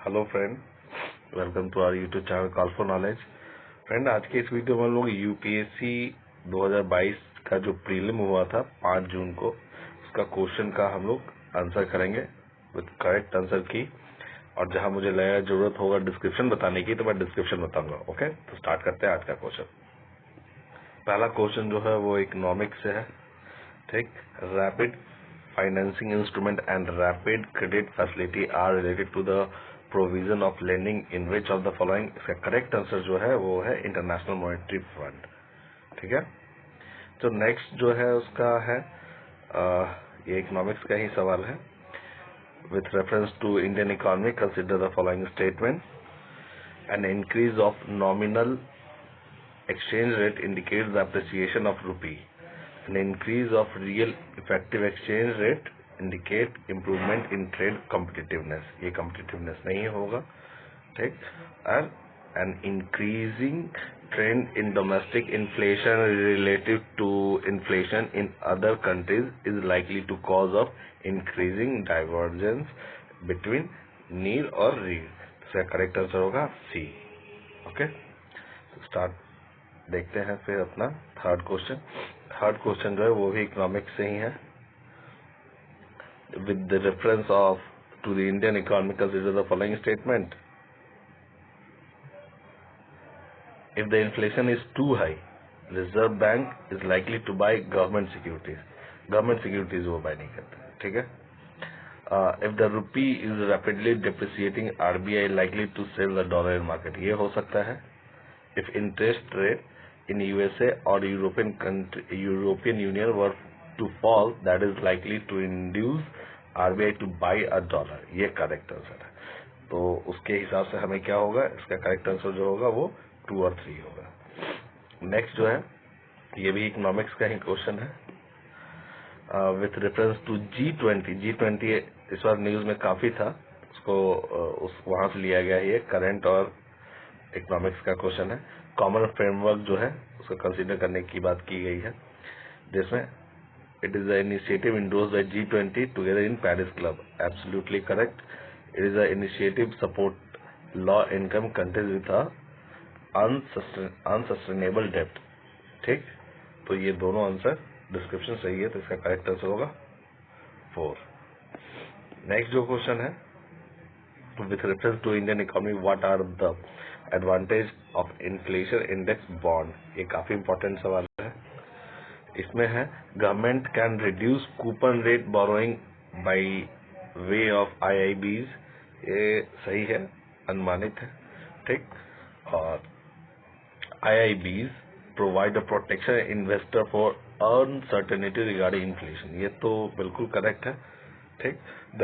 Hello friend, welcome to our YouTube channel call for knowledge. Friend, आज के इस video में हम लोग यूपीएससी 2022 का जो प्रीलिम हुआ था 5 जून को, उसका क्वेश्चन का हम लोग आंसर करेंगे विद करेक्ट आंसर की। और जहां मुझे लगेगा जरूरत होगा डिस्क्रिप्शन बताने की तो मैं डिस्क्रिप्शन बताऊंगा। ओके, तो स्टार्ट करते हैं आज का क्वेश्चन। पहला क्वेश्चन जो है वो इकोनॉमिक्स से है। ठीक, rapid financing instrument and rapid credit facility are related to the provision of lending in which of the following. इसका करेक्ट आंसर जो है वो है इंटरनेशनल मॉनेटरी फंड। ठीक है, तो नेक्स्ट जो है उसका है ये इकोनॉमिक्स का ही सवाल है। With reference to Indian economy consider the following statement. An increase of nominal exchange rate indicates the appreciation of rupee. An increase of real effective exchange rate indicate improvement in trade competitiveness. ये competitiveness नहीं होगा। ठीक, और an increasing trend in domestic inflation relative to inflation in other countries is likely to cause of increasing divergence between near और real. इसका correct answer होगा सी। Okay, start देखते हैं फिर अपना थर्ड क्वेश्चन। थर्ड क्वेश्चन जो है वो भी इकोनॉमिक्स से ही है। With the reference of to the Indian economy consider the following statement. If the inflation is too high, reserve bank is likely to buy government securities. Government securities वो buy नहीं करते। ठीक है, if the rupee is rapidly depreciating, RBI likely to sell the dollar in market. ये हो सकता है। If interest rate in USA or European Union were to fall, that is likely to induce RBI to buy a dollar. ये correct answer है। तो उसके हिसाब से हमें क्या होगा, इसका करेक्ट आंसर जो होगा वो 2 और 3 होगा। नेक्स्ट जो है ये भी इकोनॉमिक्स का ही क्वेश्चन है। विथ रेफरेंस टू G20 इस बार न्यूज में काफी था, उसको उस वहां से लिया गया है। ये करंट और इकोनॉमिक्स का क्वेश्चन है। कॉमन फ्रेमवर्क जो है उसको कंसीडर करने की बात की गई है, जिसमें it is the initiative endorse by G20 together in Paris club. Absolutely correct. It is the initiative support low income countries with unsustainable डेब्ट। ठीक, तो ये दोनों आंसर डिस्क्रिप्शन सही है, तो इसका करेक्ट आंसर होगा 4। नेक्स्ट जो क्वेश्चन है, with reference to Indian economy, what are the advantage of inflation index bond? ये काफी इंपॉर्टेंट सवाल है। इसमें है government can reduce coupon rate borrowing by way of IIBs। ये सही है, अनुमानित है। ठीक, और IIBs provide a protection investor for uncertainty regarding inflation. ये तो बिल्कुल करेक्ट है। ठीक, the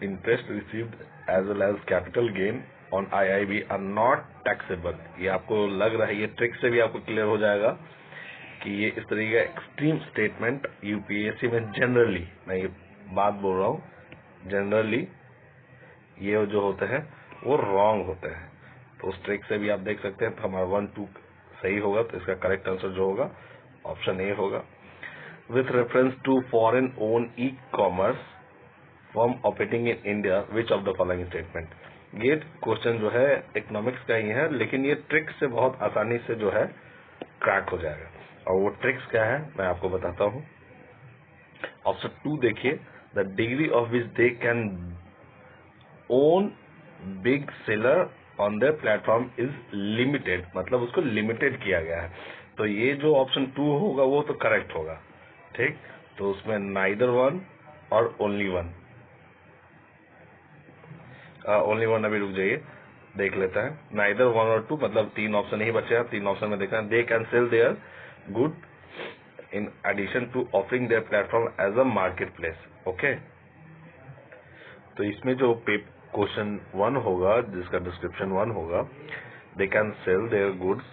interest received as well as capital gain on IIB are not taxable. ये आपको लग रहा है, ये ट्रिक से भी आपको क्लियर हो जाएगा कि ये इस तरीके का एक्सट्रीम स्टेटमेंट यूपीएससी में जनरली, मैं ये बात बोल रहा हूँ, जनरली ये जो होते हैं वो रॉन्ग होते हैं। तो उस ट्रिक से भी आप देख सकते हैं। तो हमारा 1, 2 सही होगा, तो इसका करेक्ट आंसर जो होगा ऑप्शन ए होगा। With reference to foreign own e commerce form operating in India, which of the following statement. ये क्वेश्चन जो है इकोनॉमिक्स का ही है, लेकिन ये ट्रिक से बहुत आसानी से जो है क्रैक हो जाएगा। और वो ट्रिक्स क्या है मैं आपको बताता हूँ। ऑप्शन 2 देखिए, the degree of which they can own big seller on their platform is limited. मतलब उसको लिमिटेड किया गया है। तो ये जो ऑप्शन 2 होगा वो तो करेक्ट होगा। ठीक, तो उसमें नाइदर वन और ओनली वन। ओनली वन अभी रुक जाइए, देख लेते हैं। नाइदर 1 और 2 मतलब 3 ऑप्शन ही बचे हैं। 3 ऑप्शन में देखा, they can sell their good in addition to offering their platform as a market place. Okay, तो इसमें जो क्वेश्चन 1 होगा, जिसका डिस्क्रिप्शन 1 होगा, they can sell their goods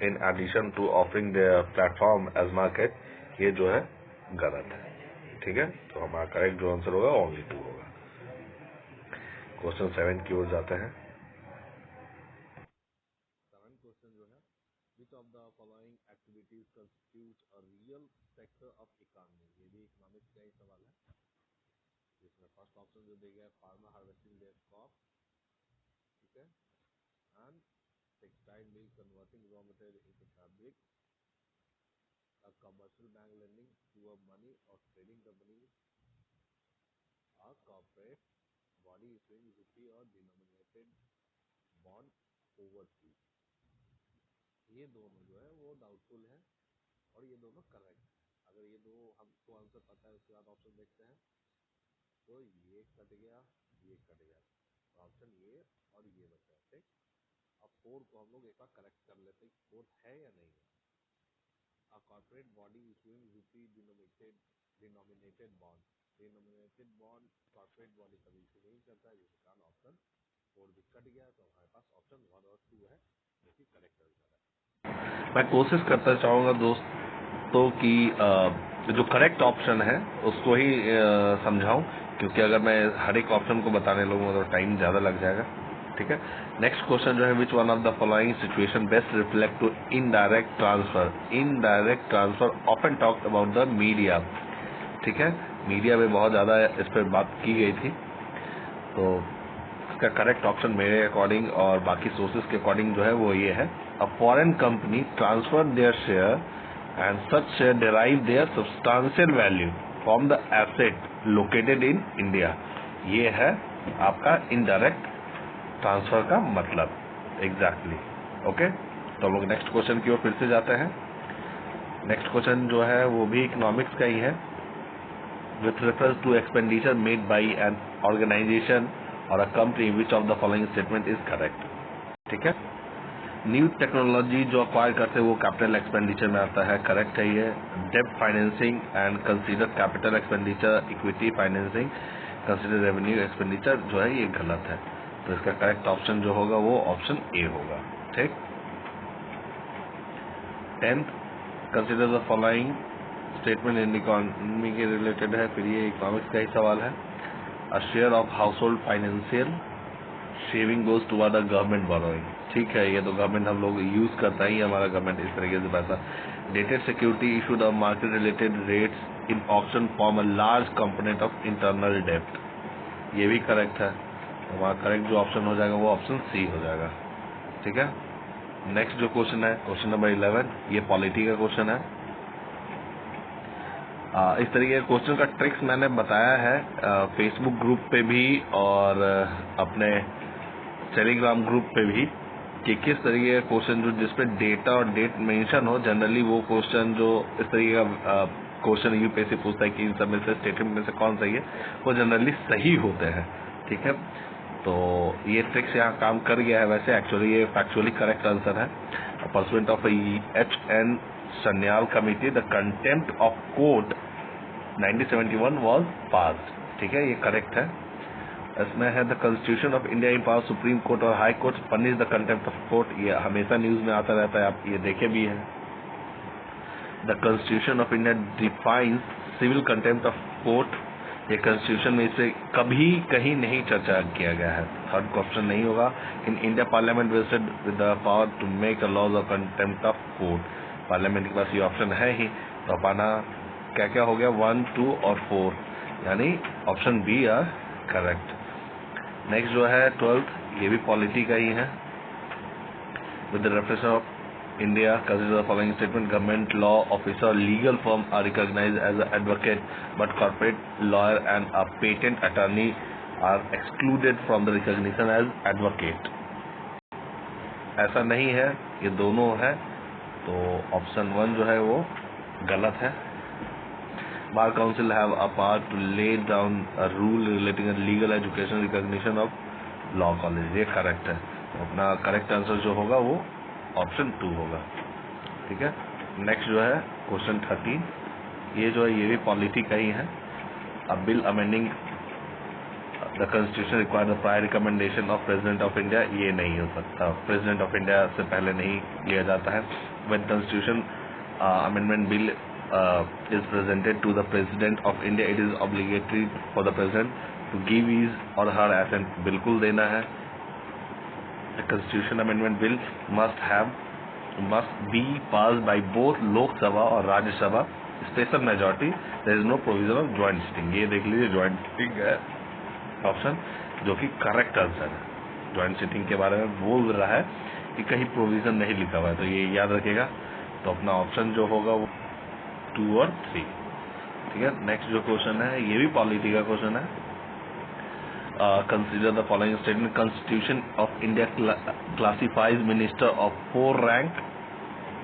in addition to offering their platform as market, ये जो है गलत है। ठीक है, तो हमारा करेक्ट जो आंसर होगा ओनली 2 होगा। क्वेश्चन 7 की ओर जाते हैं। 7 क्वेश्चन जो है, which of the following activities constitute a real sector of economy. ये भी इकोनॉमिक्स का ही सवाल है, जिसमें फर्स्ट ऑप्शन जो दिया गया फार्मर हार्वेस्टिंग देयर क्रॉप, ठीक है, and textile mill converting raw material into fabric, a commercial bank lending to a money or trading company, a corporate body issuing rupee or denominated bond overseas। ये दोनों जो है वो doubtful है और ये दोनों करेक्ट है। अगर ये दो हमको आंसर पता है उसके बाद ऑप्शन देखते हैं तो ये कट गया, ये कट गया, तो ऑप्शन ये और ये बचा। ठीक, अब फोर्थ को हम लोग एक बार करेक्ट कर लेते हैं, फोर्थ है या नहीं है। A corporate body issuing rupee denominated bond, denominated bond corporate body कभी इशू नहीं करता है, जिसके कारण ऑप्शन 4 भी कट गया। तो हमारे पास ऑप्शन 1 और 2 है जो कि करेक्ट आंसर है। मैं कोशिश करता चाहूँगा दोस्तों कि जो करेक्ट ऑप्शन है उसको ही समझाऊं, क्योंकि अगर मैं हर एक ऑप्शन को बताने लगूंगा तो टाइम ज़्यादा लग जाएगा। ठीक है, नेक्स्ट क्वेश्चन जो है, which one of the following situation best reflect to indirect transfer. Indirect transfer often talked about the media. ठीक है, मीडिया में बहुत ज़्यादा इस पर बात की गई थी। तो इसका करेक्ट ऑप्शन मेरे अकॉर्डिंग और बाकी सोर्सेज के अकॉर्डिंग जो है वो ये है, a foreign company transfer their share and such share derive their substantial value from the asset located in India. ये है आपका इनडायरेक्ट ट्रांसफर का मतलब एग्जैक्टली। ओके, तो हम लोग नेक्स्ट क्वेश्चन की ओर फिर से जाते हैं। नेक्स्ट क्वेश्चन जो है वो भी इकोनॉमिक्स का ही है। With reference to expenditure made by an organisation और a company, which of the following statement is correct. ठीक है, न्यू टेक्नोलॉजी जो अक्वायर करते हैं वो कैपिटल एक्सपेंडिचर में आता है, करेक्ट है ये। डेब्ट financing and consider capital expenditure, equity financing consider revenue expenditure जो है ये गलत है। तो इसका करेक्ट ऑप्शन जो होगा वो ऑप्शन ए होगा। ठीक, 10th, consider the following statement in economy के रिलेटेड है, फिर ये इकोनॉमिक्स का ही सवाल है। A share of house hold financial shaving goes toward the government borrowing. ठीक है, ये तो गवर्नमेंट हम लोग यूज करता ही, हमारा गवर्नमेंट इस तरीके से पैसा। Dated security issued of market related rates in auction form a large component of internal डेप्ट। ये भी करेक्ट है, हमारा करेक्ट जो ऑप्शन हो जाएगा वो ऑप्शन सी हो जाएगा। ठीक है, नेक्स्ट जो क्वेश्चन है क्वेश्चन नंबर 11, ये पॉलिटी का क्वेश्चन है। इस तरीके के क्वेश्चन का ट्रिक्स मैंने बताया है फेसबुक ग्रुप पे भी और अपने टेलीग्राम ग्रुप पे भी, कि किस तरीके का क्वेश्चन जो जिसपे डेटा और डेट मेंशन हो, जनरली वो क्वेश्चन जो इस तरीके का क्वेश्चन यूपीएससी पूछता है कि इन सब में से स्टेटमेंट में से कौन सही है, वो जनरली सही होते हैं। ठीक है, तो ये ट्रिक्स यहाँ काम कर गया है। वैसे एक्चुअली ये फैक्चुअली करेक्ट आंसर है। Pursuant of H.N. Sanyal committee the contempt of court 1971 was passed. ठीक है, ये करेक्ट है। इसमें है the constitution of India empowers supreme court और high court punish the contempt of court. ये हमेशा न्यूज में आता रहता है, आप ये देखे भी हैं। The constitution of India defines civil contempt of court. ये कॉन्स्टिट्यूशन में इसे कभी कहीं नहीं चर्चा किया गया है, थर्ड ऑप्शन नहीं होगा। In India parliament vested with the power to make a laws of contempt of court. Parliament के पास ये ऑप्शन है ही, तो अपना क्या क्या हो गया 1, 2 और 4, यानी option B are correct. Next जो है 12th, ये भी पॉलिटी का ही है। With the reference of India, consider the following statement: government law officer, legal firm are recognized as an advocate, but corporate lawyer and a patent attorney are excluded from the recognition as advocate. ऐसा नहीं है, ये दोनों है, तो option 1 जो है वो गलत है। Bar Council have a power to lay down a rule relating a legal education recognition of law college. ये करेक्ट है, तो अपना करेक्ट आंसर जो होगा वो ऑप्शन 2 होगा। ठीक है, नेक्स्ट जो है क्वेश्चन 13, ये जो है ये भी पॉलिटी का ही है। अ bill amending the constitution require the prior recommendation of president of India. ये नहीं हो सकता, प्रेसिडेंट ऑफ इंडिया से पहले नहीं लिया जाता है। When constitution amendment bill is presented to the President of India, it is obligatory for the President to give his or her assent. बिल्कुल देना है। The Constitution Amendment Bill must be passed by both Lok Sabha और राज्य सभा special majority. There is no provision of joint sitting। ये देख लीजिए joint sitting है, ऑप्शन, जो कि करेक्ट आंसर है। ज्वाइंट सिटिंग के बारे में बोल रहा है कि कहीं प्रोविजन नहीं लिखा हुआ है, तो ये याद रखेगा। तो अपना ऑप्शन जो होगा वो 2 और 3। ठीक है, नेक्स्ट जो क्वेश्चन है ये भी पॉलिटी का क्वेश्चन है। Consider the following statement, constitution of India classifies minister of 4 rank.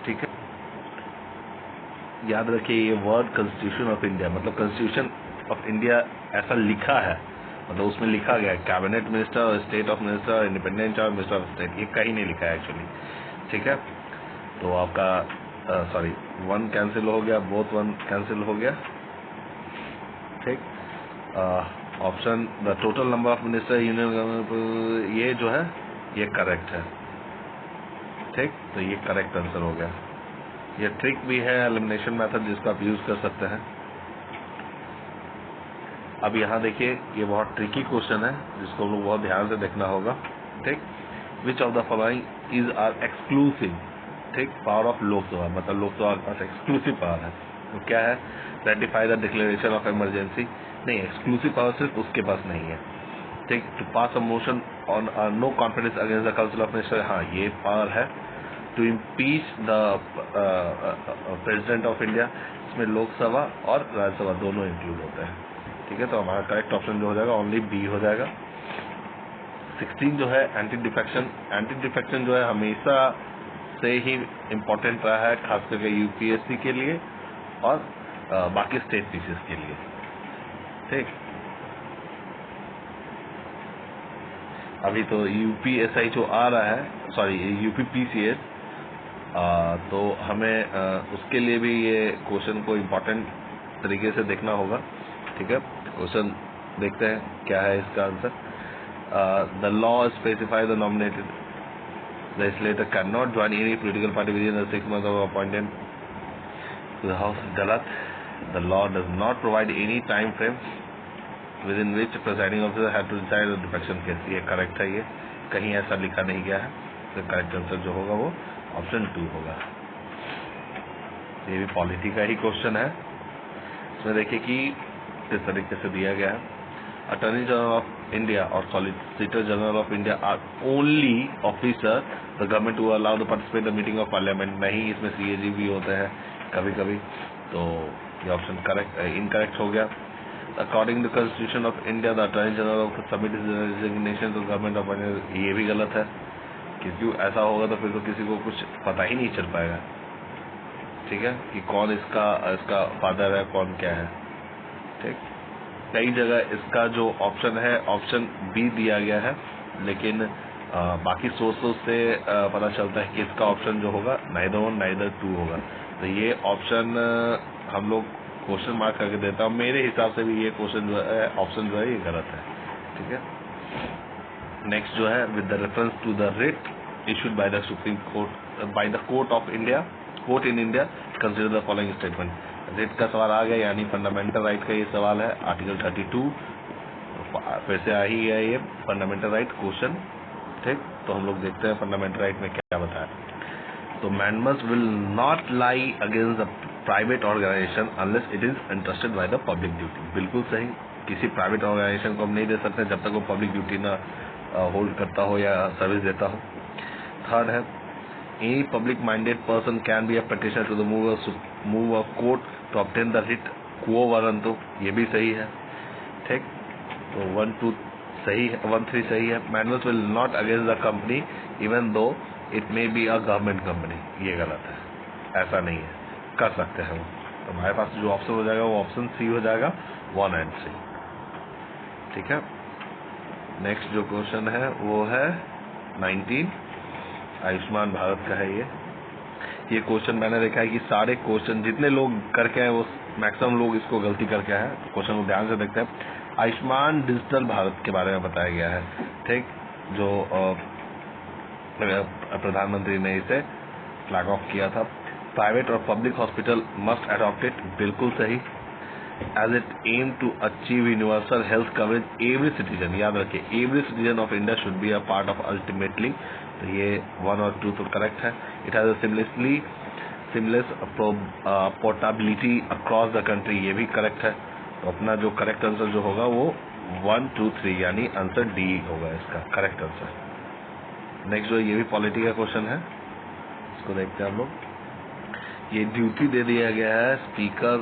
ठीक है, याद रखिए ये वर्ड कॉन्स्टिट्यूशन ऑफ इंडिया, मतलब कॉन्स्टिट्यूशन ऑफ इंडिया ऐसा लिखा है, मतलब उसमें लिखा गया है cabinet minister, state of minister, independent और मिनिस्टर ऑफ स्टेट, ये कहीं नहीं लिखा है एक्चुअली। ठीक है, तो आपका 1 कैंसिल हो गया, बोथ 1 कैंसिल हो गया। ठीक, option the total number of minister union government, ये जो है ये करेक्ट है। ठीक, तो ये करेक्ट आंसर हो गया। ये ट्रिक भी है, एलिमिनेशन मेथड, जिसको आप यूज कर सकते हैं। अब यहाँ देखिए ये बहुत ट्रिकी क्वेश्चन है जिसको हम लोग बहुत ध्यान से देखना होगा। ठीक, which of the following is are exclusive, ठीक, पावर ऑफ लोकसभा, मतलब लोकसभा के पास एक्सक्लूसिव पावर है। तो क्या है, ratify the declaration of emergency, नहीं, एक्सक्लूसिव पावर सिर्फ उसके पास नहीं है। ठीक, to pass a motion on no confidence against the council of minister, हाँ ये पावर है। To impeach the president of India, इसमें लोकसभा और राज्यसभा दोनों इंक्लूड होते हैं। ठीक है, तो हमारा करेक्ट ऑप्शन जो हो जाएगा ओनली बी हो जाएगा। 16 जो है एंटी डिफेक्शन, एंटी डिफेक्शन जो है हमेशा से ही इम्पोर्टेंट रहा है, खास करके यूपीएससी के लिए और बाकी स्टेट पीसीएस के लिए। ठीक, अभी तो यूपीएसआई जो आ रहा है, सॉरी यूपीपीसीएस, तो हमें उसके लिए भी ये क्वेश्चन को इम्पोर्टेंट तरीके से देखना होगा। ठीक है, क्वेश्चन देखते हैं क्या है इसका answer. The law specify the nominated legislator can not join any political party within 6 months of appointment to the house, गलत। The law does not provide any time frame within which presiding officer have to decide the defection case, ये correct है, ये कहीं ऐसा लिखा नहीं गया है। तो करेक्ट आंसर जो होगा वो ऑप्शन 2 होगा। ये भी पॉलिटी का ही क्वेश्चन है। इसमें देखिए कि किस तरीके से दिया गया है। अटॉर्नी जनरल ऑफ इंडिया और solicitor general of India are only officer the government to allow the participate the meeting of parliament, नहीं, इसमें सीएजी भी होते हैं कभी कभी, तो ये ऑप्शन करेक्ट इनकरेक्ट हो गया। According to constitution of India the attorney general of submit resignation to government of India, ये भी गलत है, क्योंकि ऐसा होगा तो फिर तो किसी को कुछ पता ही नहीं चल पाएगा। ठीक है, कि कौन इसका फादर है, कौन क्या है। ठीक, कई जगह इसका जो ऑप्शन है ऑप्शन बी दिया गया है, लेकिन बाकी सोर्सेस से पता चलता है कि इसका ऑप्शन जो होगा नाइदर 1 नाइदर 2 होगा। तो ये ऑप्शन हम लोग क्वेश्चन मार्क करके देता हूँ, मेरे हिसाब से भी ये क्वेश्चन जो है ऑप्शन जो है ये गलत है। ठीक है, नेक्स्ट जो है with the reference to the writ issued by the supreme court by the court of India, court in India, consider the following statement. Writ का सवाल आ गया, यानी फंडामेंटल राइट का ये सवाल है, आर्टिकल 32 फिर से आ ही है ये फंडामेंटल राइट क्वेश्चन। ठीक, तो हम लोग देखते हैं फंडामेंटल राइट में क्या बताया। तो mandamus will not lie against the private organisation unless it is interested by the public duty, बिल्कुल सही, किसी प्राइवेट ऑर्गेनाइजेशन को हम नहीं दे सकते जब तक वो पब्लिक ड्यूटी ना होल्ड करता हो या सर्विस देता हो। थर्ड है, any public minded person can be a petitioner to the move of court to obtain the writ quo warranto, ये भी सही है। ठीक, तो 1 2 सही है, 1 3 सही है। Mandamus will not against the company even though it may be a government company, ये गलत है, ऐसा नहीं है, कर सकते हैं वो। तो हमारे पास जो ऑप्शन हो जाएगा वो ऑप्शन सी हो जाएगा, 1 and 3। ठीक है, नेक्स्ट जो क्वेश्चन है वो है 19, आयुष्मान भारत का है ये क्वेश्चन मैंने देखा है कि सारे क्वेश्चन जितने लोग करके आए वो मैक्सिमम लोग इसको गलती करके आए हैं। क्वेश्चन को ध्यान से देखते हैं। आयुष्मान डिजिटल भारत के बारे में बताया गया है। ठीक, जो प्रधानमंत्री ने इसे फ्लैग ऑफ किया था। प्राइवेट और public hospital must adopt it, बिल्कुल सही। As it aim to achieve universal health coverage every citizen, याद रखिए every citizen of India should be a part of ultimately, तो ये 1 और 2 तो करेक्ट है। It has seamless portability across the country, ये भी करेक्ट है। तो अपना जो करेक्ट आंसर जो होगा वो 1, 2, 3 यानी आंसर डी होगा इसका करेक्ट आंसर। नेक्स्ट जो ये भी पॉलिटी का क्वेश्चन है, इसको देखते हैं हम लोग। ये ड्यूटी दे दिया गया है speaker,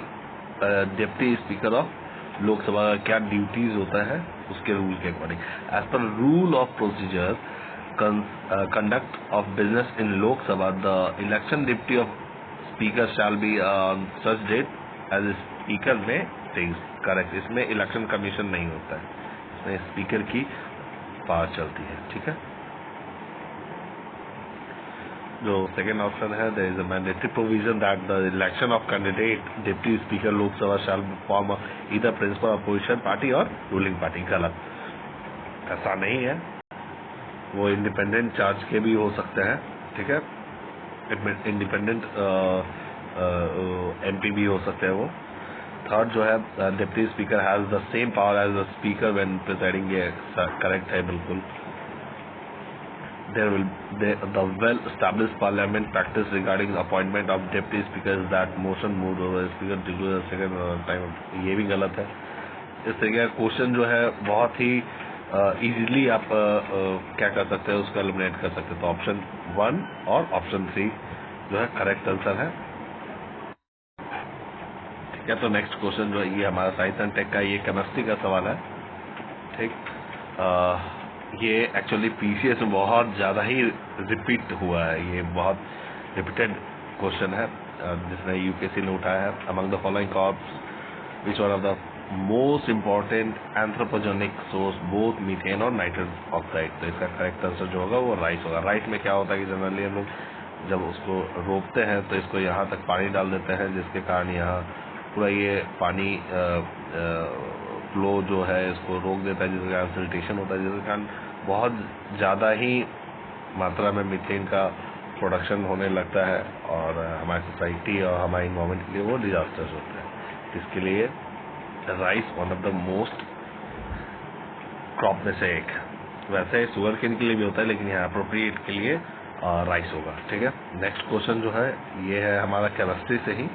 deputy speaker of Lok Sabha का क्या ड्यूटीज होता है उसके रूल के according. As per rule of procedure conduct of business in Lok Sabha, the election deputy of speaker shall be on such date as speaker may fix। Correct, इसमें election commission नहीं होता है, इसमें speaker की power चलती है। ठीक है, जो सेकेंड ऑप्शन है, there is a mandatory provision that the election of candidate deputy speaker Lok Sabha shall form either principal opposition party और रूलिंग पार्टी। गलत, ऐसा नहीं है, वो इंडिपेंडेंट चार्ज के भी हो सकते हैं। ठीक है, इंडिपेंडेंट एमपी भी हो सकते हैं वो। थर्ड जो है, deputy speaker has the same power as the speaker when presiding, ये करेक्ट है बिल्कुल। There will the well established parliament practice regarding appointment of deputy speakers that motion moved over speaker to the second time, ये भी गलत है। इस तरीके का क्वेश्चन जो है बहुत ही इजीली आप क्या कर सकते हैं, उसको एलिमिनेट कर सकते हैं। तो ऑप्शन 1 और ऑप्शन 3 जो है करेक्ट आंसर है। ठीक है, तो नेक्स्ट क्वेश्चन जो है ये हमारा साइंस एंड टेक का, ये केमिस्ट्री का सवाल है। ठीक, ये एक्चुअली पीसीएस में बहुत ज़्यादा ही रिपीट हुआ है, ये बहुत रिपीटेड क्वेश्चन है जिसने यूपीएससी ने उठाया है। Among the following corps which one of the most important anthropogenic source both methane और नाइट्रस ऑक्साइड। तो इसका करेक्ट आंसर जो होगा वो राइस होगा। राइस में क्या होता है कि जनरली हम लोग जब उसको रोपते हैं तो इसको यहाँ तक पानी डाल देते हैं, जिसके कारण यहाँ पूरा ये पानी फ्लो जो है इसको रोक देता है, जिसके कारण सिल्टेशन होता है, जिसके कारण बहुत ज़्यादा ही मात्रा में मीथेन का प्रोडक्शन होने लगता है और हमारी सोसाइटी और हमारे इन्वायरमेंट के लिए वो डिजास्टर्स होता है। इसके लिए rice one of the most crop में से एक। वैसे शुगर केन के लिए भी होता है, लेकिन यहाँ अप्रोप्रिएट के लिए राइस होगा। ठीक है, नेक्स्ट क्वेश्चन जो है ये है हमारा केमिस्ट्री से ही,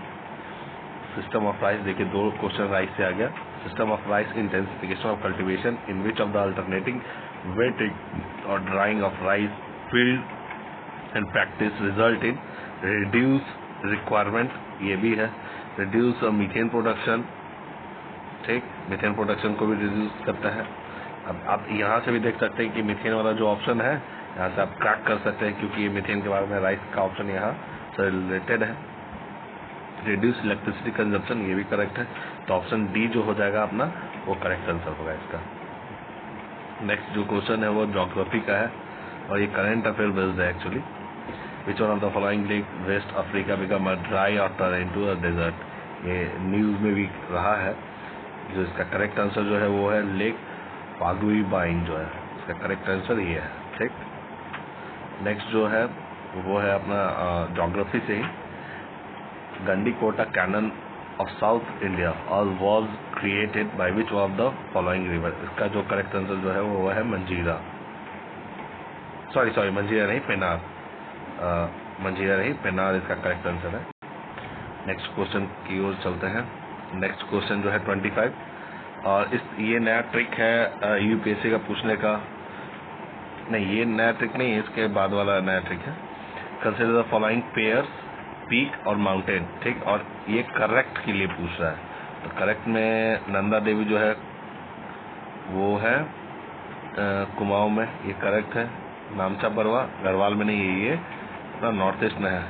सिस्टम ऑफ राइस। देखिए 2 क्वेश्चन राइस से आ गया। System of rice intensification of cultivation in which of the alternating wetting और drying of rice field and practice result in reduce requirement, ये भी है रिड्यूस मीथेन प्रोडक्शन। ठीक, मीथेन प्रोडक्शन को भी रिड्यूस करता है। अब आप यहाँ से भी देख सकते हैं कि मीथेन वाला जो ऑप्शन है यहाँ से आप क्रैक कर सकते हैं, क्योंकि ये मीथेन के बारे में राइस का ऑप्शन यहाँ से रिलेटेड है। रिड्यूस इलेक्ट्रिसिटी कंजप्शन, ये भी करेक्ट है। तो ऑप्शन डी जो हो जाएगा अपना वो करेक्ट आंसर होगा इसका। नेक्स्ट जो क्वेश्चन है वो ज्योग्राफी का है और ये करंट अफेयर बेस्ड है actually. Which one of the following lake west Africa become a dry और टर्न इनटू अ डेजर्ट, ये न्यूज में भी रहा है। जो इसका करेक्ट आंसर जो है वो है लेक पागुई बाइन, जो है इसका करेक्ट आंसर ये है। ठीक, नेक्स्ट जो है वो है अपना ज्योग्राफी से ही, Gandikota canyon of south India और was created by which of the following river. इसका जो करेक्ट आंसर जो है वो है मंजीरा, सॉरी मंजीरा नहीं पेनार, मंजीरा नहीं पेनार इसका करेक्ट आंसर है। नेक्स्ट क्वेश्चन की ओर चलते हैं। नेक्स्ट क्वेश्चन जो है 25 और ये नया ट्रिक है यूपीएससी का पूछने का, नहीं ये नया ट्रिक नहीं है, इसके बाद वाला नया ट्रिक है। Consider the following pairs peak और माउंटेन। ठीक, और ये करेक्ट के लिए पूछ रहा है, तो करेक्ट में नंदा देवी जो है वो है कुमाऊं में, ये करेक्ट है। नामचा बरवा गढ़वाल में नहीं है, ये अपना नॉर्थ ईस्ट में है।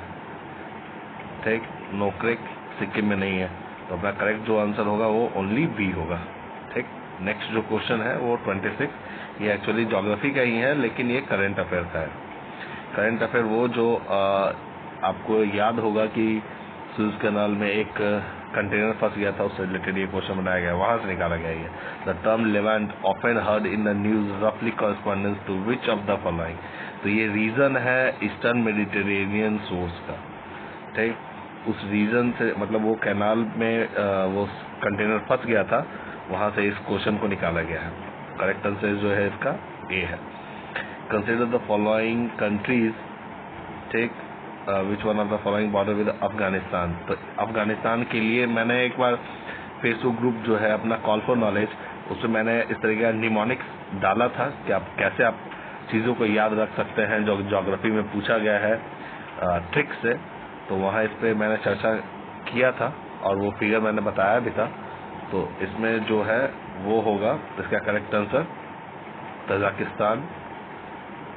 ठीक, नोक्रेक सिक्किम में नहीं है, तो अपना करेक्ट जो आंसर होगा वो ओनली बी होगा। ठीक, नेक्स्ट जो क्वेश्चन है वो 26, ये एक्चुअली ज्योग्राफी का ही है लेकिन ये करंट अफेयर का है। करंट अफेयर वो जो आपको याद होगा कि सुएज कैनाल में एक कंटेनर फंस गया था, उससे रिलेटेड ये क्वेश्चन बनाया गया, वहां से निकाला गया ये। The term Levant often heard in the news रफली correspondence to which of the following. तो ये रीजन है ईस्टर्न मेडिटेरेनियन सोर्स का। ठीक, उस रीजन से मतलब वो कैनाल में वो कंटेनर फंस गया था, वहां से इस क्वेश्चन को निकाला गया है। करेक्ट आंसर जो है इसका ए है। Consider the following countries. ठीक, which one of the following border with Afghanistan. तो अफगानिस्तान के लिए मैंने एक बार फेसबुक ग्रुप जो है अपना कॉल फॉर नॉलेज उसमें मैंने इस तरीके का निमोनिक्स डाला था कि आप कैसे आप चीज़ों को याद रख सकते हैं जो ज्योग्राफी में पूछा गया है ट्रिक से। तो वहाँ इस पर मैंने चर्चा किया था और वो फिगर मैंने बताया भी था। तो इसमें जो है वो होगा इसका करेक्ट आंसर तजाकिस्तान,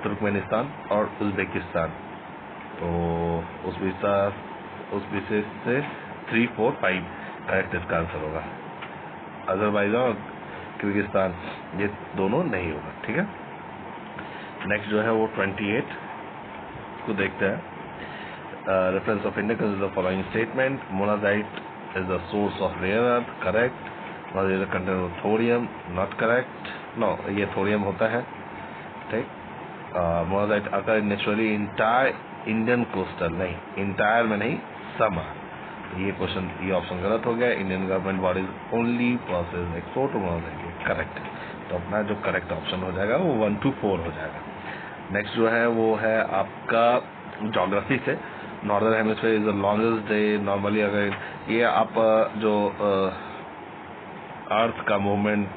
तुर्कमेनिस्तान और उज्बेकिस्तान। तो उस विशेष से 3, 4, 5 करेक्ट इसका आंसर होगा। अजरबैजान और किर्गिस्तान ये दोनों नहीं होगा। ठीक है, नेक्स्ट जो है वो 28 को देखते हैं। Reference of India consider the following statement. Monazite is the source of rare earth, correct. Monazite contain of thorium, not correct. No, ये थोरियम होता है। ठीक, monazite occur naturally entire Indian coastal, नहीं इंटायर में नहीं, समा। ये क्वेश्चन, ये ऑप्शन गलत हो गया। Indian government bodies only process export monazite, correct. तो अपना जो करेक्ट ऑप्शन हो जाएगा वो 1 to 4 हो जाएगा। नेक्स्ट जो है वो है आपका ज्योग्राफी से। Northern hemisphere is the longest day. Normally अगर ये आप जो अर्थ का मूवमेंट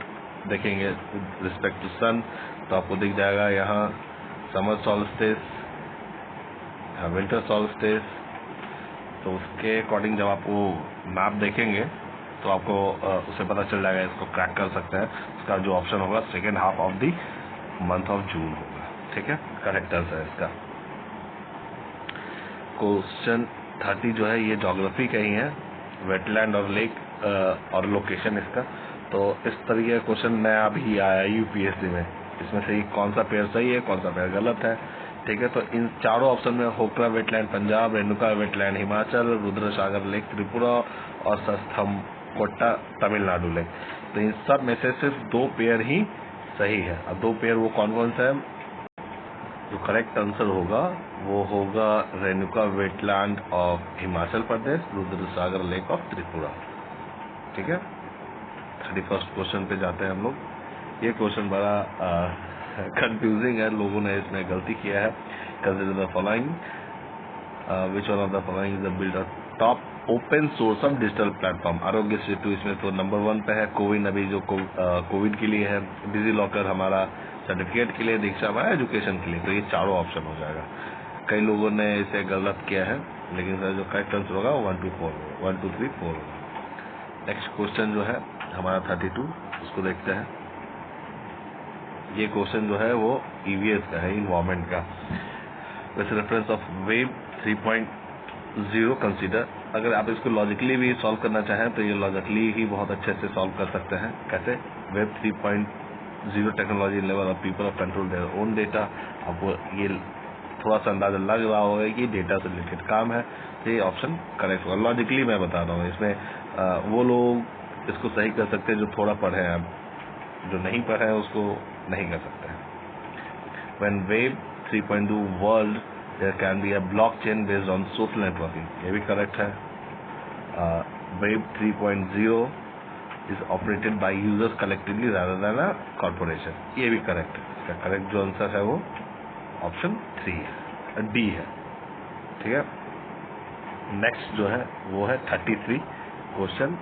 देखेंगे रिस्पेक्ट टू सन, तो आपको दिख जाएगा यहाँ समर सॉल्स्टिस, विंटर सॉल्स्टिस। तो उसके अकॉर्डिंग जब आप वो मैप देखेंगे तो आपको उससे पता चल जाएगा, इसको क्रैक कर सकते हैं। उसका जो ऑप्शन होगा second half of the month of June होगा। ठीक है, करेक्ट आंसर है इसका। क्वेश्चन 30 जो है ये ज्योग्राफी का ही है, वेटलैंड और लेक और लोकेशन इसका। तो इस तरीके का क्वेश्चन नया भी आया यूपीएससी में। इसमें से कौन सा पेयर सही है, कौन सा पेयर गलत है। ठीक है, तो इन चारों ऑप्शन में होकरा wetland Punjab, Renuka wetland Himachal, Rudrasagar lake Tripura और सस्थमकोट्टा तमिलनाडु लेक। तो इन सब में से सिर्फ 2 पेयर ही सही है। अब 2 पेयर वो कौन कौन सा है? जो करेक्ट आंसर होगा वो होगा Renuka wetland of Himachal Pradesh, Rudrasagar lake of Tripura. ठीक है, 31st क्वेश्चन पे जाते हैं हम लोग। ये क्वेश्चन बड़ा कंफ्यूजिंग है, लोगों ने इसमें गलती किया है। Consider the following, which one of the following is the builder top open source of digital platform. Aarogya Setu इसमें तो नंबर 1 पे है। कोविन अभी जो कोविड के लिए है, डिजी लॉकर हमारा सर्टिफिकेट के लिए, दीक्षा हमारा एजुकेशन के लिए। तो ये चारों ऑप्शन हो जाएगा। कई लोगों ने इसे गलत किया है, लेकिन सर जो करेक्ट आंसर होगा 1 to 4 होगा, 1 2 3 4 होगा। नेक्स्ट क्वेश्चन जो है हमारा 32, उसको देखते हैं। ये क्वेश्चन जो है वो ईवीएस का है, इन्वायरमेंट का। वैसे रेफरेंस ऑफ वेब 3.0 कंसीडर। अगर आप इसको लॉजिकली भी सॉल्व करना चाहें तो ये लॉजिकली ही बहुत अच्छे से सॉल्व कर सकते हैं। कैसे? Web 3.0 technology level of people of control their own data. आपको ये थोड़ा सा अंदाजा लग रहा होगा कि डेटा से रिलेटेड काम है, तो ये ऑप्शन करेक्ट होगा। लॉजिकली मैं बता रहा हूँ, इसमें वो लोग इसको सही कर सकते हैं जो थोड़ा पढ़े हैं, जो नहीं पढ़े हैं उसको नहीं कर सकते हैं। When Web 3.2 world, there can be a blockchain based on social networking. ये भी करेक्ट है। Web 3.0 is operated by users collectively rather than a corporation. ये भी करेक्ट है। इसका करेक्ट जो आंसर है वो ऑप्शन 3 है, डी है। ठीक है, नेक्स्ट जो है वो है 33 क्वेश्चन।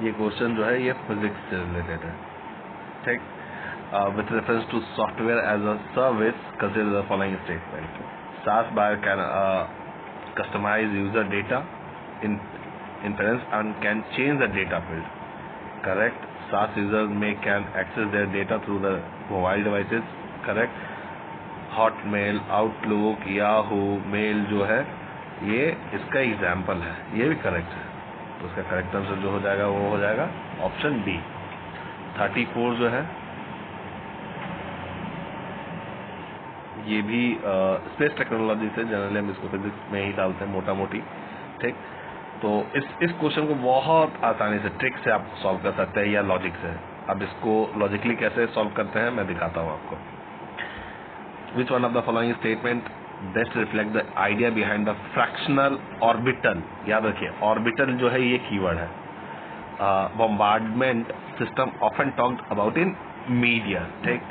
ये क्वेश्चन जो है ये फिजिक्स से रिलेटेड है। ठीक, with reference to software as a service, consider the following statement. SaaS buyer can customize user data in inference and can change the data field. Correct. SaaS users can access their data through the mobile devices. Correct. Hotmail, Outlook, Yahoo, Mail जो है ये इसका example है, ये भी correct है। तो उसका करेक्ट आंसर जो हो जाएगा वो हो जाएगा ऑप्शन डी। 34 जो है ये भी स्पेस टेक्नोलॉजी से, जनरली हम इसको फिजिक्स में ही डालते हैं मोटा मोटी। ठीक, तो इस क्वेश्चन को बहुत आसानी से ट्रिक से आप सॉल्व कर सकते हैं या लॉजिक से। अब इसको लॉजिकली कैसे सॉल्व करते हैं मैं दिखाता हूँ आपको। विच one of the following statement best reflect the idea behind the fractional orbital. याद रखिए, ऑर्बिटल जो है ये कीवर्ड है। Bombardment system often talked about in media. ठीक,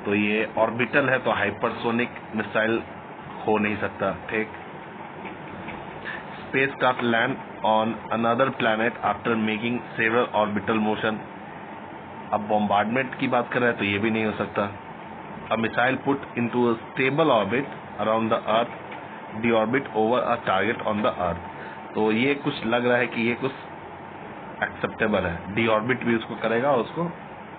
तो ये ऑर्बिटल है तो हाइपरसोनिक मिसाइल हो नहीं सकता। ठीक, space craft land on another planet after making several orbital motion. अब बॉम्बार्डमेंट की बात कर रहे हैं तो ये भी नहीं हो सकता। A missile put into a stable orbit around the earth, D orbit over a target on the अर्थ, तो ये कुछ लग रहा है कि ये कुछ एक्सेप्टेबल है। डी ऑर्बिट भी उसको करेगा और उसको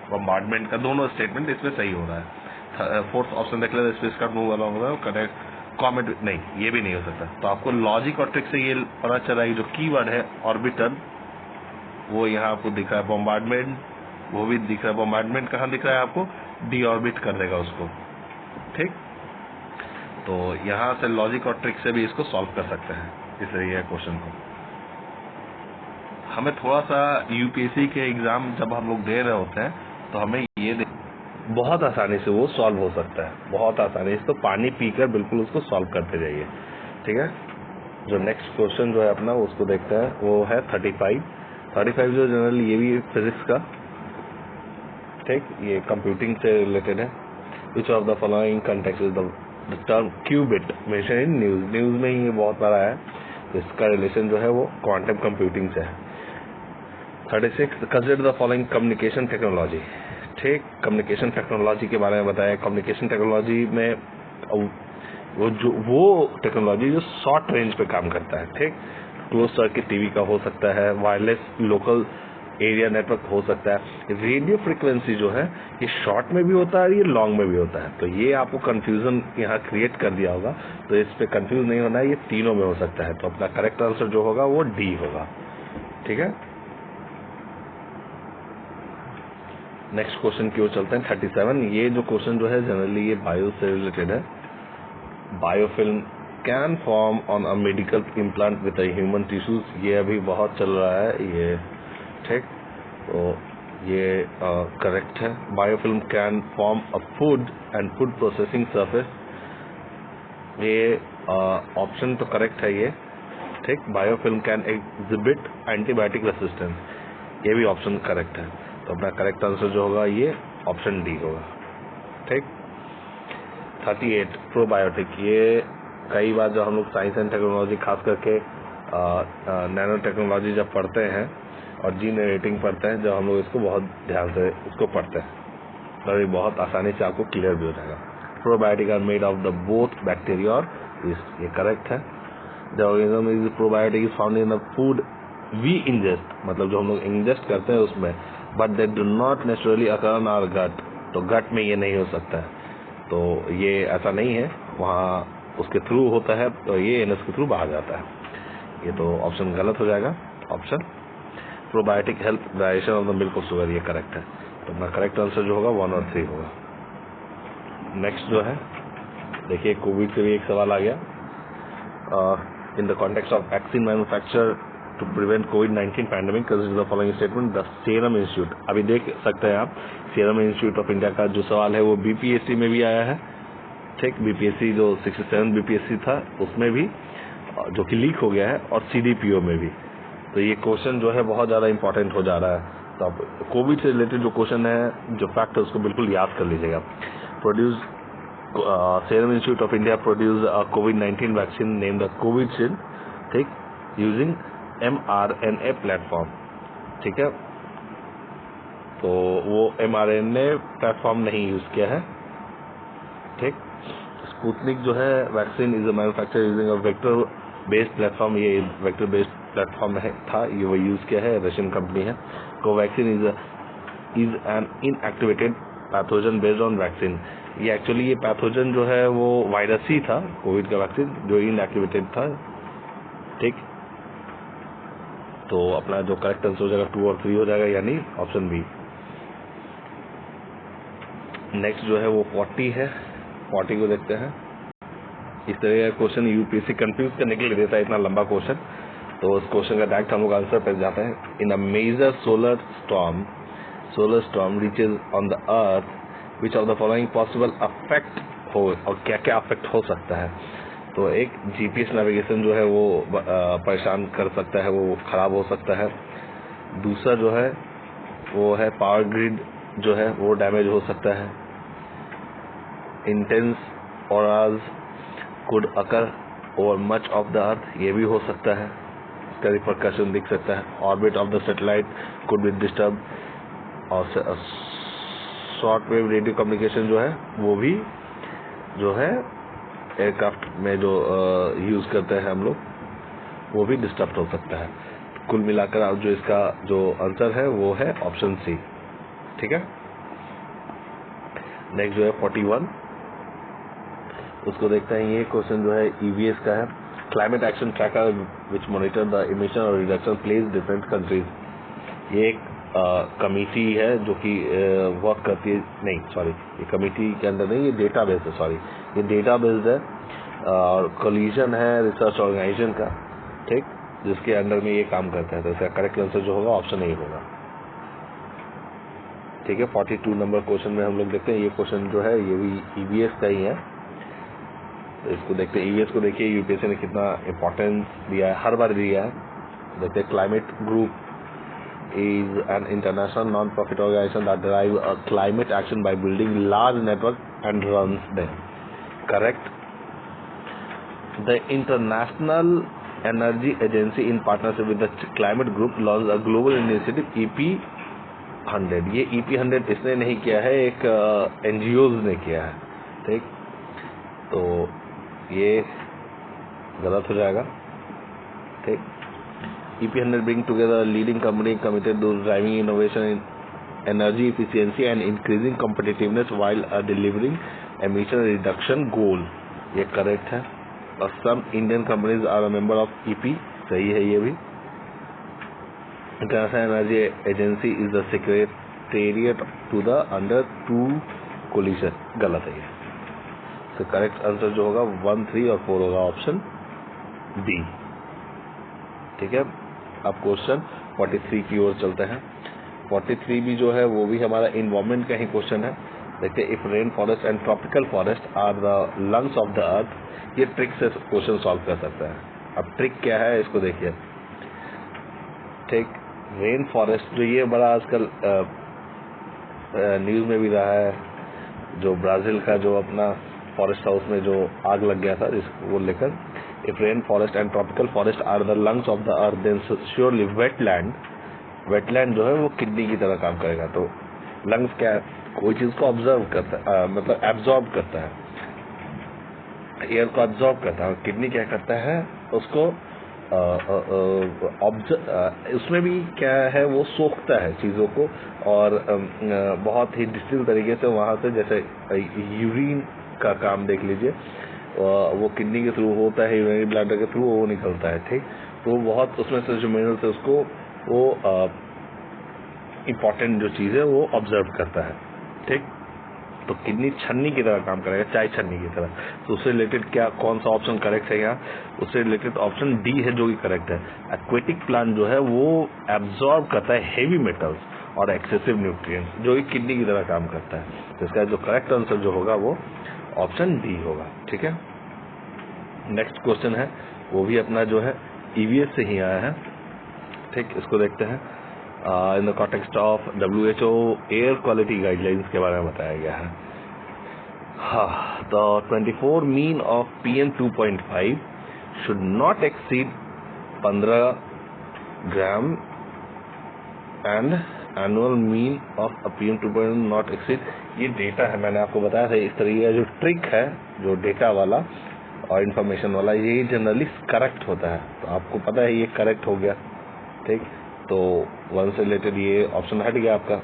बॉम्बार्डमेंट का, दोनों स्टेटमेंट इसमें सही हो रहा है। फोर्थ ऑप्शन देख लेते, स्पेस का move along the correct comet, नहीं ये भी नहीं हो सकता। तो आपको लॉजिक और ट्रिक से ये पता चला है जो कीवर्ड है ऑर्बिटर वो यहाँ आपको दिख रहा है, बॉम्बार्डमेंट वो भी दिख रहा है। बॉम्बार्डमेंट कहाँ दिख रहा है आपको, डी ऑर्बिट कर देगा उसको, ठीक। तो यहाँ से लॉजिक और ट्रिक से भी इसको सॉल्व कर सकते हैं इसलिए क्वेश्चन को। हमें थोड़ा सा यूपीएससी के एग्जाम जब हम लोग दे रहे होते हैं तो हमें ये बहुत आसानी से वो सॉल्व हो सकता है, बहुत आसानी से। तो पानी पीकर बिल्कुल उसको सॉल्व करते जाइए, ठीक है। जो नेक्स्ट क्वेश्चन जो है अपना उसको देखते हैं, वो है 35 जो जनरली ये भी फिजिक्स का, ठीक, ये कंप्यूटिंग से रिलेटेड है। Which of the following context is the term qubit mention in news में ही ये बहुत बड़ा है। इसका रिलेशन जो है वो क्वांटम कंप्यूटिंग से है। 36 consider the following communication technology, ठीक। कम्युनिकेशन टेक्नोलॉजी के बारे में बताया। कम्युनिकेशन टेक्नोलॉजी में वो टेक्नोलॉजी जो शॉर्ट रेंज पे काम करता है, ठीक। क्लोज सर्किट टीवी का हो सकता है, वायरलेस लोकल एरिया नेटवर्क हो सकता है। रेडियो फ्रीक्वेंसी जो है ये शॉर्ट में भी होता है, ये लॉन्ग में भी होता है। तो ये आपको कंफ्यूजन यहाँ क्रिएट कर दिया होगा, तो इस पे कंफ्यूज नहीं होना है, ये तीनों में हो सकता है। तो अपना करेक्ट आंसर जो होगा वो डी होगा, ठीक है। नेक्स्ट क्वेश्चन की ओर चलते हैं 37। ये जो क्वेश्चन जो है जनरली ये बायो से रिलेटेड है। Biofilm can form on a medical implant with human tissues, ये अभी बहुत चल रहा है ये, ठीक। तो ये करेक्ट है। Biofilm can form a food and food processing surface, ये ऑप्शन तो करेक्ट है ये, ठीक। Biofilm can exhibit antibiotic resistance, ये भी ऑप्शन करेक्ट है। तो अपना करेक्ट आंसर जो होगा ये ऑप्शन डी होगा, ठीक। 38 प्रोबायोटिक, ये कई बार जो हम लोग साइंस एंड टेक्नोलॉजी खास करके नैनो टेक्नोलॉजी जब पढ़ते हैं और जीन एडिटिंग पढ़ते हैं, जब हम लोग इसको बहुत ध्यान से उसको पढ़ते हैं तो ये बहुत आसानी से आपको क्लियर भी हो जाएगा। Probiotic are made of the both bacteria और यीस्ट, ये करेक्ट है। The organism is probiotic is found in the food we ingest, मतलब जो हम लोग इंजेस्ट करते हैं उसमें, but they do not naturally occur in our gut, तो गट में ये नहीं हो सकता है। तो ये ऐसा नहीं है, वहाँ उसके थ्रू होता है, तो ये एनएस के थ्रू बाहर जाता है। ये तो ऑप्शन गलत हो जाएगा। Option probiotic help digestion of the milk of sugar, ये करेक्ट है। तो अपना करेक्ट आंसर जो होगा 1 और 3 होगा। नेक्स्ट जो है देखिए, कोविड से भी एक सवाल आ गया। In the context of vaccine manufacture to prevent कोविड-19 pandemic, consider the following statement. The Serum Institute, अभी देख सकते हैं आप, सीरम इंस्टीट्यूट ऑफ इंडिया का जो सवाल है वो बीपीएससी में भी आया है, ठीक। बीपीएससी जो 67 बीपीएससी था उसमें भी, जो कि लीक हो गया है, और सीडीपीओ में भी। तो ये क्वेश्चन जो है बहुत ज्यादा इंपॉर्टेंट हो जा रहा है। तो अब कोविड से रिलेटेड जो क्वेश्चन है, जो फैक्ट है, उसको बिल्कुल याद कर लीजिएगा। Produce serum institute of India produce covid vaccine name the Covishield, ठीक, यूजिंग mRNA प्लेटफॉर्म, ठीक है। तो वो mRNA प्लेटफॉर्म नहीं यूज किया है, ठीक। स्पुतनिक जो है vaccine is manufacture using a vector based platform, ये वेक्टर बेस्ड प्लेटफॉर्म था, ये वो यूज किया है, रशियन कंपनी है। Covaxin is an inactivated pathogen based on vaccine, ये एक्चुअली ये पैथोजन जो है वो वायरस ही था, कोविड का वैक्सीन जो इनएक्टिवेटेड था, ठीक। तो अपना जो करेक्ट आंसर हो जाएगा 2 और 3 हो जाएगा, यानी ऑप्शन बी। नेक्स्ट जो है वो 40 है। 40 को देखते हैं। इस तरह का क्वेश्चन यूपीएससी कंफ्यूज करने के लिए देता है, इतना लंबा क्वेश्चन। तो उस क्वेश्चन का डायरेक्ट हम लोग आंसर पे जाते हैं। In a major solar storm reaches on the earth, which of the following possible effect हो, और क्या क्या अफेक्ट हो सकता है। तो एक जीपीएस नेविगेशन जो है वो परेशान कर सकता है, वो खराब हो सकता है। दूसरा जो है वो है पावर ग्रिड जो है वो डैमेज हो सकता है। Intense auras could occur over much of the earth, ये भी हो सकता है, इसका रिपरकशन दिख सकता है। Orbit of the satellite could be disturb, और शॉर्ट वेव रेडियो कम्युनिकेशन जो है वो भी जो है एयरक्राफ्ट में जो यूज करते हैं हम लोग, वो भी डिस्टर्ब हो सकता है। कुल मिलाकर अब जो इसका जो आंसर है वो है ऑप्शन सी। ठीक है, नेक्स्ट जो है 41, उसको देखते हैं। ये क्वेश्चन जो है ईवीएस का है। Climate action tracker which monitor the emission और रिडक्शन प्लेस डिफरेंट कंट्रीज। ये एक कमिटी है जो कि वर्क करती है, नहीं सॉरी, ये कमिटी के अंदर नहीं, ये डेटाबेस है, सॉरी, ये डेटाबेस है और कोलिजन है रिसर्च ऑर्गेनाइजेशन का, ठीक, जिसके अंडर में ये काम करता है। तो इसका करेक्ट आंसर जो होगा ऑप्शन ए होगा। ठीक है, 42 नंबर क्वेश्चन में हम लोग देखते हैं। ये क्वेश्चन जो है ये भी ईवीएस का ही है। तो इसको देखते हैं। ईवीएस को देखिए यूपीएससी ने कितना इंपॉर्टेंस दिया है, हर बार दिया है। देखते हैं, climate group is an international non-profit organization that drive a climate action by building large network and runs them. Correct. The International Energy Agency in partnership with the Climate Group launched a global initiative EP100. ये EP100 इसने नहीं किया है, एक NGOs ने किया है। ठीक, तो ये गलत हो जाएगा। ठीक, EP100 bring together a leading company committed to driving innovation in energy efficiency and increasing competitiveness while delivering emission reduction goal. ये करेक्ट है। और some Indian companies are a member of EP, सही है ये भी। International Energy Agency is the secretariat to the under 2 coalition, गलत है ये। तो करेक्ट आंसर जो होगा 1, 3 और 4 होगा ऑप्शन डी। ठीक है, अब क्वेश्चन 43 की ओर चलते हैं। 43 भी जो है वो भी हमारा इन्वायरमेंट का ही क्वेश्चन है। देखते हैं, if rain forest and tropical forest are the lungs of the earth. ये ट्रिक से क्वेश्चन सॉल्व कर सकता है। अब ट्रिक क्या है इसको देखिए। ठीक, रेन फॉरेस्ट जो ये बड़ा आजकल न्यूज में भी रहा है, जो ब्राजील का जो अपना फॉरेस्ट हाउस में जो आग लग गया था, जिसको लेकर If rain forest and tropical forest are the lungs of the earth, then surely wetland जो है वो किडनी की तरह काम करेगा। तो lungs क्या है, कोई चीज को ऑब्जर्व करता है, मतलब एब्जॉर्ब करता है, एयर को एब्जॉर्ब करता है। किडनी क्या करता है, उसको उसमें भी क्या है, वो सोखता है चीजों को और बहुत ही डिस्टिल तरीके से वहां से, जैसे यूरिन का काम देख लीजिए, वो किडनी के थ्रू होता है, यूरिनरी ब्लैडर के थ्रू वो निकलता है। ठीक, तो बहुत उसमें से जो मिनरल्स है उसको वो इम्पोर्टेंट जो चीज है वो ऑब्जर्व करता है। ठीक, तो किडनी छन्नी की तरह काम करेगा, चाय छन्नी की तरह। तो उससे रिलेटेड क्या, कौन सा ऑप्शन करेक्ट है यहाँ, उससे रिलेटेड ऑप्शन डी है जो कि करेक्ट है। एक्वेटिक प्लांट जो है वो एब्जॉर्ब करता है हेवी मेटल्स और एक्सेसिव न्यूट्रिएंट्स, जो कि किडनी की तरह काम करता है। तो इसका जो करेक्ट आंसर जो होगा वो ऑप्शन डी होगा। ठीक है, नेक्स्ट क्वेश्चन है, वो भी अपना जो है ईवीएस से ही आया है। ठीक, इसको देखते हैं। इन the context of WHO air quality guidelines के बारे में बताया गया है। हाँ, तो 24 mean of PM 2.5 should not exceed 15 gram and annual mean of PM 2.5 not exceed. ये डेटा है, मैंने आपको बताया था। इस तरीके का जो ट्रिक है, जो डेटा वाला और इन्फॉर्मेशन वाला, ये जनरली करेक्ट होता है। तो आपको पता है ये करेक्ट हो गया। ठीक, तो 1 से रिलेटेड ये ऑप्शन हट गया आपका।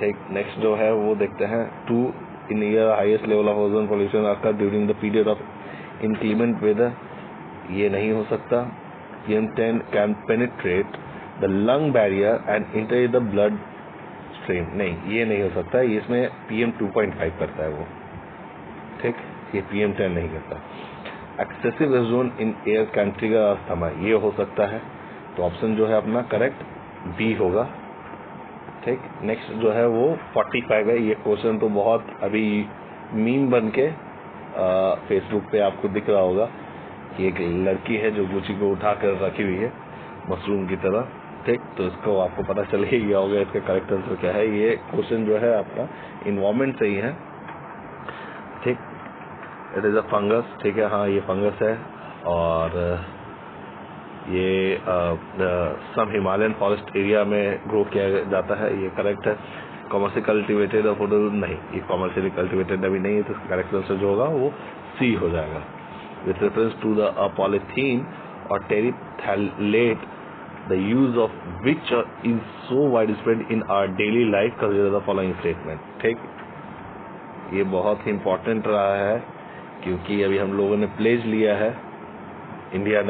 ठीक, नेक्स्ट जो है वो देखते हैं। 2 in year highest level of ozone pollution occur during the period of inclement weather. ये नहीं हो सकता। PM10 can penetrate the lung barrier and enter the blood stream. नहीं, ये नहीं हो सकता। इसमें PM 2.5 करता है वो। ठीक, ये PM10 नहीं करता। Excessive ozone in air can trigger asthma, ये हो सकता है। तो ऑप्शन जो है अपना करेक्ट बी होगा। ठीक, नेक्स्ट जो है वो 45 है। ये क्वेश्चन तो बहुत अभी मीम बन के फेसबुक पे आपको दिख रहा होगा कि एक लड़की है जो गुची को उठा कर रखी हुई है मशरूम की तरह। ठीक, तो इसको आपको पता चल ही गया होगा इसका करेक्ट आंसर क्या है। ये क्वेश्चन जो है आपका इन्वायरमेंट से ही है। ठीक, इट इज अ फंगस। ठीक है, हाँ ये फंगस है और ये सम हिमालयन फॉरेस्ट एरिया में ग्रो किया जाता है, ये करेक्ट है। कॉमर्शियल कल्टिवेटेड और नहीं, ये कॉमर्शियली कल्टिवेटेड अभी नहीं है, तो करेक्ट आंसर जो होगा वो सी हो जाएगा। With reference to the polythene और terephthalate the use of which is so widespread in our daily life, consider the following statement. ठीक, ये बहुत ही इंपॉर्टेंट रहा है, क्योंकि अभी हम लोगों ने प्लेज लिया है, इंडिया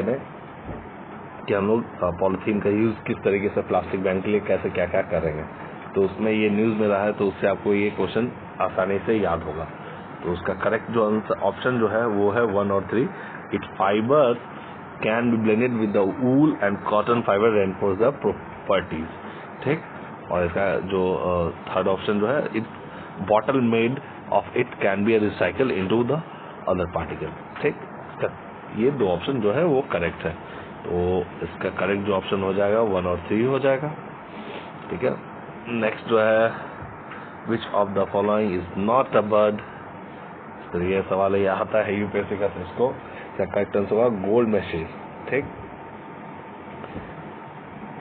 ने कि हम लोग पॉलिथीन का यूज किस तरीके से प्लास्टिक बैन के लिए कैसे क्या क्या करेंगे। तो उसमें ये न्यूज में रहा है, तो उससे आपको ये क्वेश्चन आसानी से याद होगा। तो उसका करेक्ट जो आंसर ऑप्शन जो है वो है 1 और 3। It fibre can be blended with the wool and cotton fibre reinforce the properties. ठीक, और इसका जो थर्ड ऑप्शन जो है, it bottle made of it can be recycle into the other particle. ठीक, ये दो ऑप्शन जो है वो करेक्ट है। तो इसका करेक्ट जो ऑप्शन हो जाएगा 1 और 3 हो जाएगा। ठीक है, नेक्स्ट जो है, which of the following is not a bird. तो ये सवाल ये आता है यूपीएससी का, इसको करेक्ट आंसर होगा गोल्ड मैसेज। ठीक,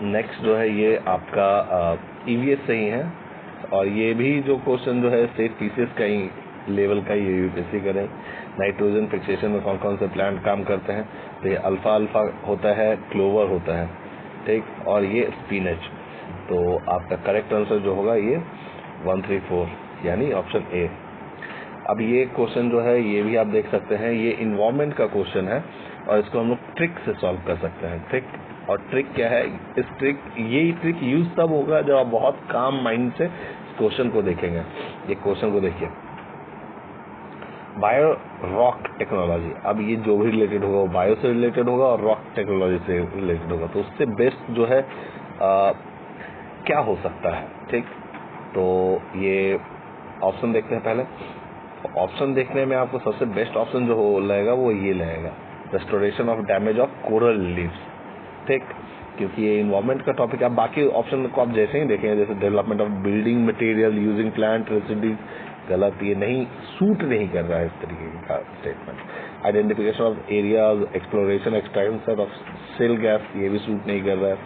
नेक्स्ट जो है ये आपका ईवीएस से ही है, और ये भी जो क्वेश्चन जो है स्टेट पीसीएस का ही लेवल का ये यूपीएससी करें। नाइट्रोजन फिक्सेशन में कौन कौन से प्लांट काम करते हैं, तो ये अल्फा होता है, क्लोवर होता है। ठीक, और ये स्पिनच। तो आपका करेक्ट आंसर जो होगा ये 1, 3, 4 यानी ऑप्शन ए। अब ये क्वेश्चन जो है ये भी आप देख सकते हैं, ये इन्वायरमेंट का क्वेश्चन है, और इसको हम लोग ट्रिक से सॉल्व कर सकते हैं। ट्रिक, और ट्रिक क्या है, यही ट्रिक यूज तब होगा जब आप बहुत काम माइंड से क्वेश्चन को देखेंगे। ये क्वेश्चन को देखिए, बायो रॉक टेक्नोलॉजी। अब ये जो भी रिलेटेड होगा वो बायो से रिलेटेड होगा और रॉक टेक्नोलॉजी से रिलेटेड होगा। तो उससे बेस्ट जो है क्या हो सकता है। ठीक, तो ये ऑप्शन देखते हैं पहले। ऑप्शन देखने में आपको सबसे बेस्ट ऑप्शन जो हो लगेगा वो ये लगेगा, restoration of damage of coral leaves. ठीक, क्योंकि ये इन्वायरमेंट का टॉपिक है। आप बाकी ऑप्शन को आप जैसे ही देखेंगे, जैसे development of building material using plant residues, गलत, ये नहीं सूट नहीं कर रहा है इस तरीके का statement. Identification of areas, exploration extraction of shale gas, ये भी सूट नहीं कर रहा है।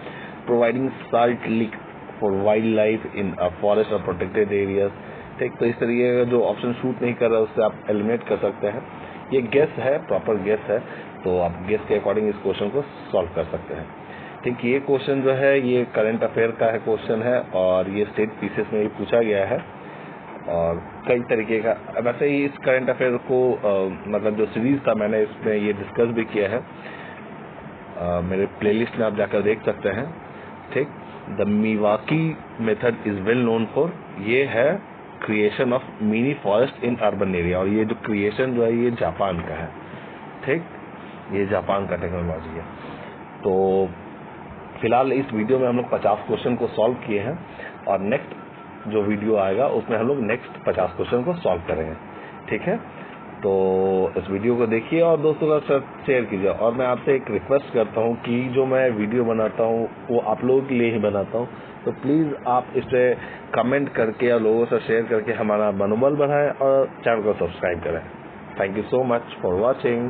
Providing salt lick for wild life in forest और प्रोटेक्टेड एरियाज। ठीक, तो इस तरीके का जो ऑप्शन शूट नहीं कर रहा है उससे आप एलिमिनेट कर सकते हैं। ये गेस है, प्रॉपर गेस है, तो आप गेस के अकॉर्डिंग इस क्वेश्चन को सॉल्व कर सकते हैं। ठीक, ये क्वेश्चन जो है ये करंट अफेयर का है क्वेश्चन है, और ये स्टेट पीसीएस में भी पूछा गया है, और कई तरीके का। वैसे ही इस करंट अफेयर को मतलब जो सीरीज था मैंने इसमें ये डिस्कस भी किया है, मेरे प्लेलिस्ट में आप जाकर देख सकते हैं। ठीक, the Miyawaki method is well known for, ये है creation of mini forest in urban area, और ये जो क्रिएशन जो है ये जापान का है। ठीक, ये जापान का टेक्नोलॉजी है। तो फिलहाल इस वीडियो में हम लोग 50 क्वेश्चन को सॉल्व किए हैं, और नेक्स्ट जो वीडियो आएगा उसमें हम लोग नेक्स्ट 50 क्वेश्चन को सॉल्व करेंगे। ठीक है, तो इस वीडियो को देखिए और दोस्तों के साथ शेयर कीजिए। और मैं आपसे एक रिक्वेस्ट करता हूं कि जो मैं वीडियो बनाता हूं वो आप लोगों के लिए ही बनाता हूं, तो प्लीज़ आप इस पर कमेंट करके और लोगों से शेयर करके हमारा मनोबल बढ़ाएं और चैनल को सब्सक्राइब करें। Thank you so much for watching.